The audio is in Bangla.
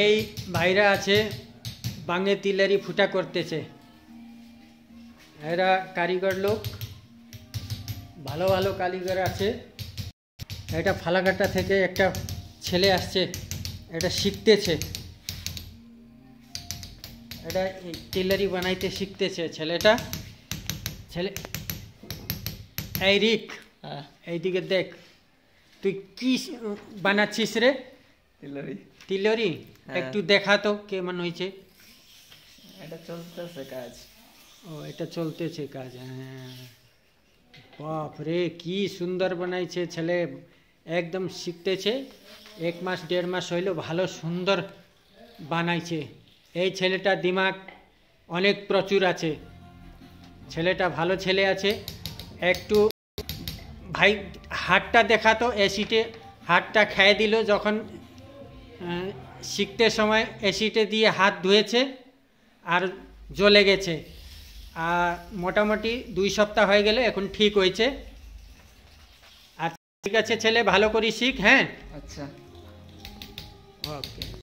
এই ভাইরা আছে বাঙে তিলারি ফুটা করতেছে, এরা কারিগর লোক, ভালো ভালো কারিগর আছে। এটা ফালাকাটা থেকে একটা ছেলে আসছে, এটা শিখতেছে, এটা টিলারি বানাইতে শিখতেছে ছেলেটা। এই রিক, এইদিকে দেখ, তুই কি বানাচ্ছিস রে? টিলারি একটু দেখা তো কেমন হয়েছে। এটা চলতেছে কাজ। ও, এটা চলতেছে কাজ। হ্যাঁ, বাপ রে কি সুন্দর বানাইছে ছেলে, একদম শিখতেছে। 1 মাস 1.5 মাস হইলো, ভালো সুন্দর বানাইছে। এই ছেলেটার দিমাগ অনেক প্রচুর আছে, ছেলেটা ভালো ছেলে আছে। একটু ভাই হাতটা দেখাতো, অ্যাসিডে হাতটা খেয়ে দিল যখন শিখতে সময়, অ্যাসিডে দিয়ে হাত ধুয়েছে আর জ্বলে গেছে। আর মোটামুটি 2 সপ্তাহ হয়ে গেলে এখন ঠিক হয়েছে। আর ঠিক আছে ছেলে, ভালো করে শিখ। হ্যাঁ, আচ্ছা, ওকে।